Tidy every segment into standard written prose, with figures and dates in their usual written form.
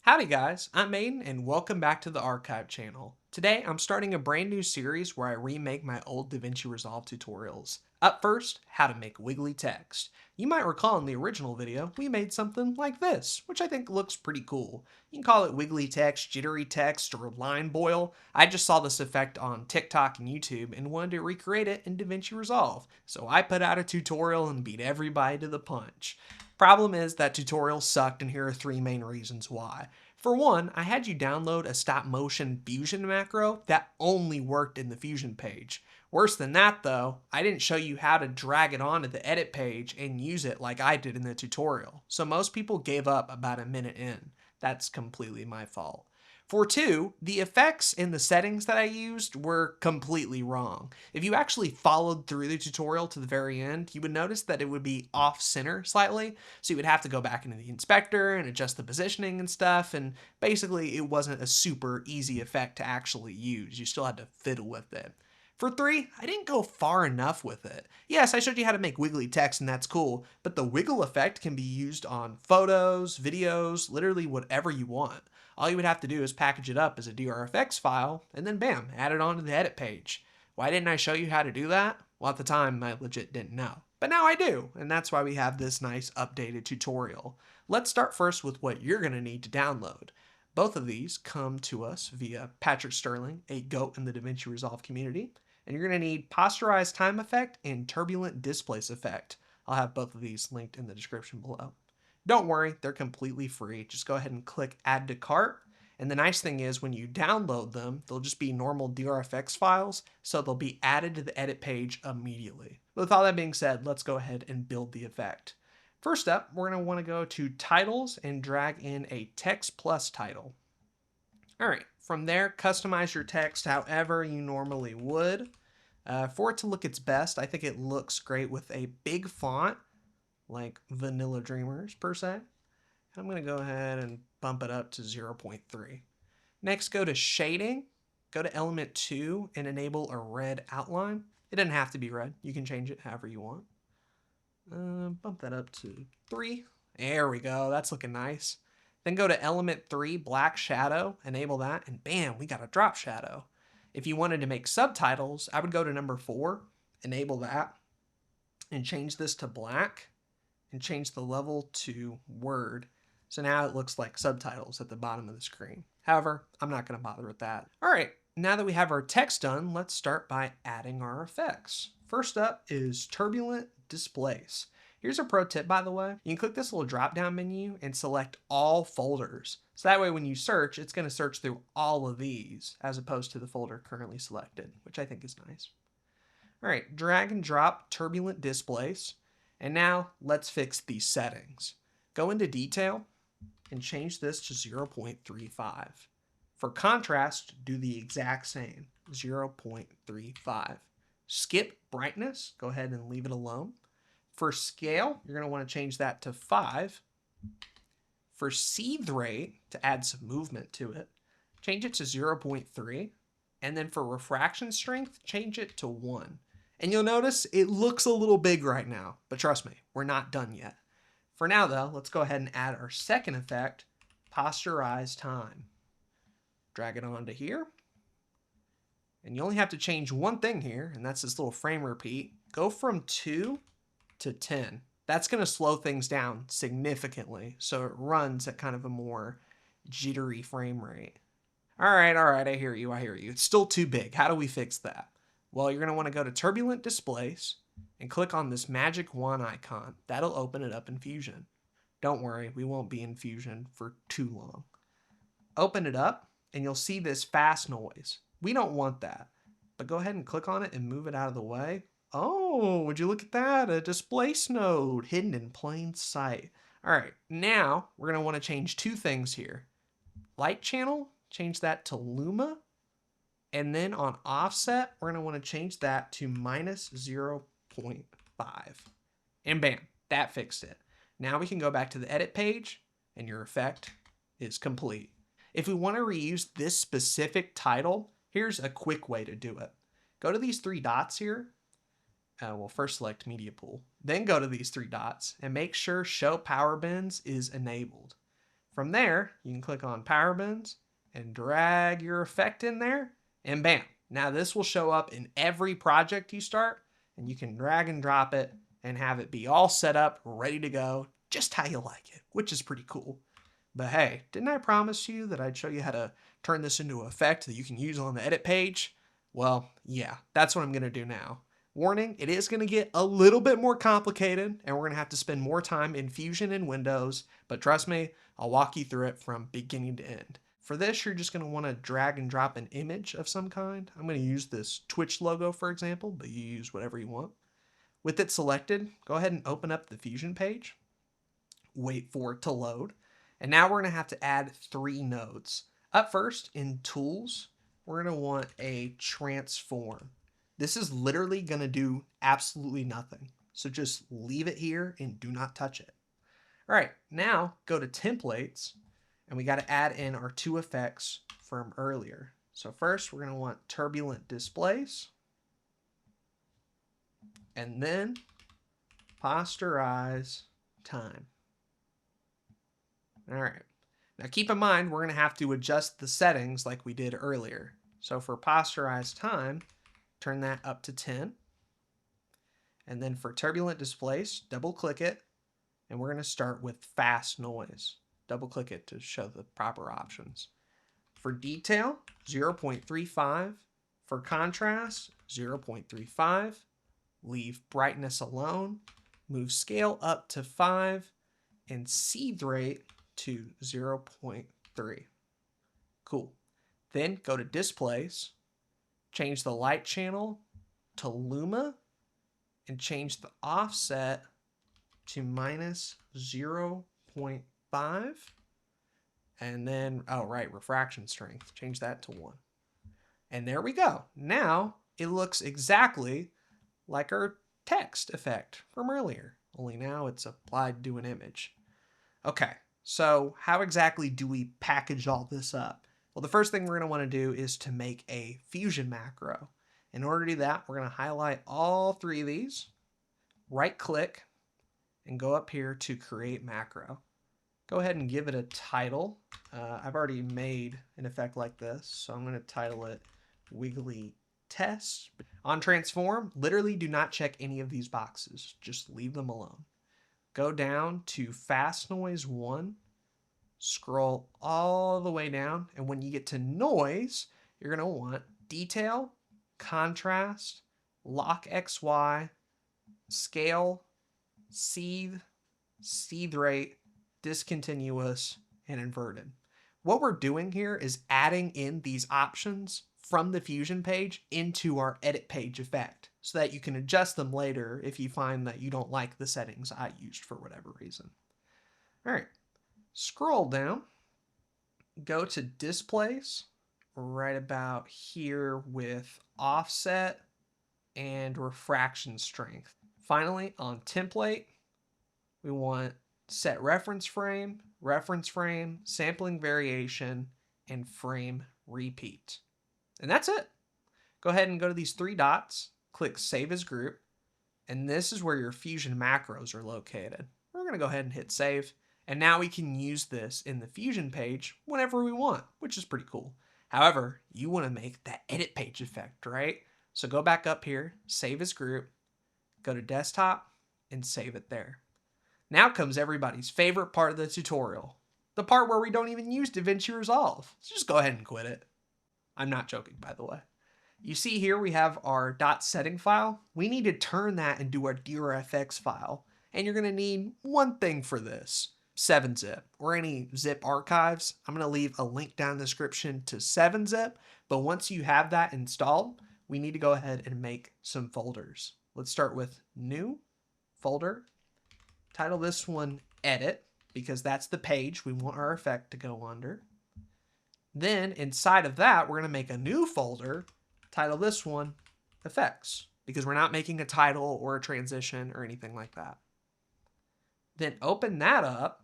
Howdy guys, I'm Aiden and welcome back to the Archive channel. Today I'm starting a brand new series where I remake my old Davinci Resolve tutorials. Up first, how to make wiggly text. You might recall in the original video we made something like this, which I think looks pretty cool. You can call it wiggly text, jittery text, or line boil. I just saw this effect on TikTok and YouTube and wanted to recreate it in Davinci Resolve, so I put out a tutorial and beat everybody to the punch. Problem is that tutorial sucked, and here are three main reasons why. For one, I had you download a stop motion fusion macro that only worked in the fusion page. Worse than that though, I didn't show you how to drag it onto the edit page and use it like I did in the tutorial, so most people gave up about a minute in. That's completely my fault. For two, the effects in the settings that I used were completely wrong. If you actually followed through the tutorial to the very end, you would notice that it would be off center slightly, so you would have to go back into the inspector and adjust the positioning and stuff, and basically it wasn't a super easy effect to actually use. You still had to fiddle with it. For three, I didn't go far enough with it. Yes, I showed you how to make wiggly text and that's cool, but the wiggle effect can be used on photos, videos, literally whatever you want. All you would have to do is package it up as a DRFX file and then bam, add it onto the edit page. Why didn't I show you how to do that? Well, at the time, I legit didn't know. But now I do, and that's why we have this nice updated tutorial. Let's start first with what you're going to need to download. Both of these come to us via Patrick Sterling, a GOAT in the Davinci Resolve community. And you're going to need Posterize Time Effect and Turbulent Displace Effect. I'll have both of these linked in the description below. Don't worry, they're completely free. Just go ahead and click Add to Cart. And the nice thing is when you download them, they'll just be normal DRFX files, so they'll be added to the edit page immediately. With all that being said, let's go ahead and build the effect. First up, we're going to want to go to Titles and drag in a Text Plus title. All right, from there, customize your text however you normally would. For it to look its best, I think it looks great with a big font, like Vanilla Dreamers per se. I'm going to go ahead and bump it up to 0.3. Next, go to Shading, go to Element 2, and enable a red outline. It doesn't have to be red. You can change it however you want. Bump that up to 3. There we go. That's looking nice. Then go to Element 3, Black Shadow, enable that, and bam, we got a drop shadow. If you wanted to make subtitles, I would go to number 4, enable that, and change this to black, and change the level to word. So now it looks like subtitles at the bottom of the screen. However, I'm not going to bother with that. All right, now that we have our text done, let's start by adding our effects. First up is Turbulent Displace. Here's a pro tip, by the way. You can click this little drop-down menu and select all folders. So that way when you search, it's going to search through all of these as opposed to the folder currently selected, which I think is nice. All right, drag and drop Turbulent Displace. And now let's fix these settings. Go into Detail and change this to 0.35. For contrast, do the exact same, 0.35. Skip brightness, go ahead and leave it alone. For scale, you're going to want to change that to 5. For seethe rate, to add some movement to it, change it to 0.3. And then for refraction strength, change it to 1. And you'll notice it looks a little big right now, but trust me, we're not done yet. For now though, let's go ahead and add our second effect, Posterize Time. Drag it onto here. And you only have to change one thing here, and that's this little frame repeat. Go from 2 to 10. That's going to slow things down significantly, so it runs at kind of a more jittery frame rate. All right, I hear you. It's still too big. How do we fix that? Well, you're going to want to go to Turbulent Displace and click on this magic wand icon. That'll open it up in Fusion. Don't worry, we won't be in Fusion for too long. Open it up and you'll see this fast noise. We don't want that, but go ahead and click on it and move it out of the way. Oh, would you look at that? A displace node hidden in plain sight. All right, now we're going to want to change two things here. Light channel, change that to Luma. And then on offset, we're going to want to change that to minus 0.5. And bam, that fixed it. Now we can go back to the edit page and your effect is complete. If we want to reuse this specific title, here's a quick way to do it. Go to these 3 dots here. We'll first select Media Pool. Then go to these 3 dots and make sure Show Power Bins is enabled. From there, you can click on Power Bins and drag your effect in there, and bam. Now this will show up in every project you start, and you can drag and drop it and have it be all set up, ready to go, just how you like it, which is pretty cool. But hey, didn't I promise you that I'd show you how to turn this into an effect that you can use on the edit page? Well, yeah, that's what I'm going to do now. Warning, it is going to get a little bit more complicated, and we're going to have to spend more time in Fusion and Windows, but trust me, I'll walk you through it from beginning to end. For this, you're just going to want to drag and drop an image of some kind. I'm going to use this Twitch logo, for example, but you use whatever you want. With it selected, go ahead and open up the Fusion page. Wait for it to load. And now we're going to have to add 3 nodes. Up first, in Tools, we're going to want a Transform. This is literally going to do absolutely nothing. So just leave it here and do not touch it. All right, now go to Templates, and we got to add in our 2 effects from earlier. So first, we're going to want Turbulent Displace, and then Posterize Time. All right. Now keep in mind, we're going to have to adjust the settings like we did earlier. So for Posterize Time, turn that up to 10. And then for Turbulent Displace, double click it. And we're going to start with Fast Noise. Double click it to show the proper options. For Detail, 0.35. For Contrast, 0.35. Leave Brightness alone. Move Scale up to 5. And Seed Rate to 0.3. Cool. Then go to Displace, change the light channel to Luma, and change the offset to minus 0.5. And then, oh right, refraction strength, change that to 1. And there we go. Now it looks exactly like our text effect from earlier, only now it's applied to an image. Okay, so how exactly do we package all this up? Well, the first thing we're going to want to do is to make a Fusion macro. In order to do that, we're going to highlight all 3 of these, right click, and go up here to create macro. Go ahead and give it a title. I've already made an effect like this, so I'm going to title it Wiggly Test. On Transform, literally do not check any of these boxes. Just leave them alone. Go down to Fast Noise 1, scroll all the way down, and when you get to Noise, you're going to want Detail, Contrast, Lock XY, Scale, Seed, Seed Rate, Discontinuous, and Inverted. What we're doing here is adding in these options from the Fusion page into our edit page effect so that you can adjust them later if you find that you don't like the settings I used for whatever reason. All right, scroll down, go to Displace, right about here with Offset and Refraction Strength. Finally, on Template, we want Set Reference Frame, Sampling Variation, and Frame Repeat. And that's it. Go ahead and go to these 3 dots, click Save as Group, and this is where your Fusion macros are located. We're going to go ahead and hit Save, and now we can use this in the Fusion page whenever we want, which is pretty cool. However, you want to make that edit page effect, right? So go back up here, Save as Group, go to Desktop, and save it there. Now comes everybody's favorite part of the tutorial, the part where we don't even use Davinci Resolve. So just go ahead and quit it. I'm not joking, by the way. You see here we have our .setting file. We need to turn that into our DRFX file. And you're going to need one thing for this, 7-zip or any zip archives. I'm going to leave a link down in the description to 7-zip. But once you have that installed, we need to go ahead and make some folders. Let's start with New Folder. Title this one Edit because that's the page we want our effect to go under. Then inside of that, we're going to make a new folder, title this one Effects, because we're not making a title or a transition or anything like that. Then open that up,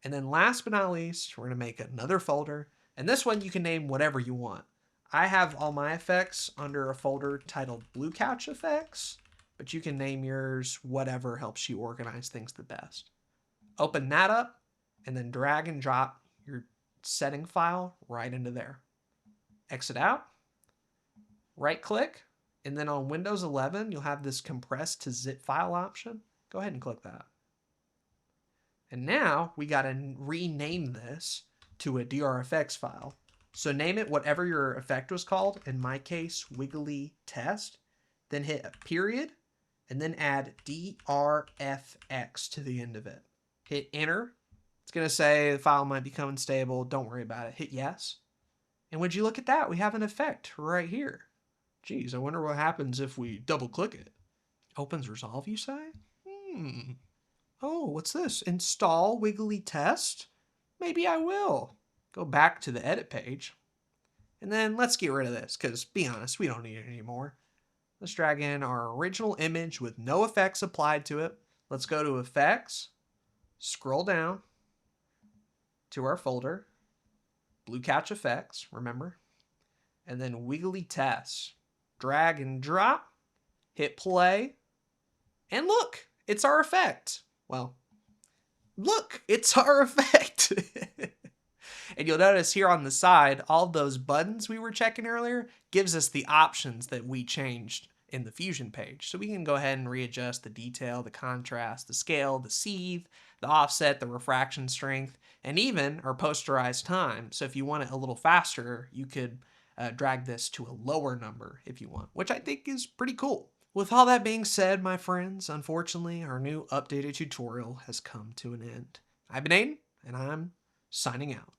and then last but not least, we're going to make another folder, and this one you can name whatever you want. I have all my effects under a folder titled Blue Couch Effects, but you can name yours whatever helps you organize things the best. Open that up, and then drag and drop setting file right into there. Exit out, right click, and then on Windows 11, you'll have this compress to zip file option. Go ahead and click that. And now we got to rename this to a DRFX file. So name it whatever your effect was called. In my case, Wiggly Test. Then hit a period, and then add DRFX to the end of it. Hit enter. It's going to say the file might become unstable. Don't worry about it. Hit yes. And would you look at that? We have an effect right here. Geez, I wonder what happens if we double click it. Opens Resolve, you say? Oh, what's this? Install Wiggly Test? Maybe I will. Go back to the edit page. And then let's get rid of this, because be honest, we don't need it anymore. Let's drag in our original image with no effects applied to it. Let's go to Effects, scroll down to our folder, Blue Couch Effects, remember, and then Wiggly Tests. Drag and drop, hit play, and look, it's our effect. Well, look, it's our effect. And you'll notice here on the side, all those buttons we were checking earlier gives us the options that we changed in the Fusion page. So we can go ahead and readjust the detail, the contrast, the scale, the sieve, the offset, the refraction strength, and even our posterize time. So if you want it a little faster, you could drag this to a lower number if you want, which I think is pretty cool. With all that being said, my friends, unfortunately, our new updated tutorial has come to an end. I've been Aiden, and I'm signing out.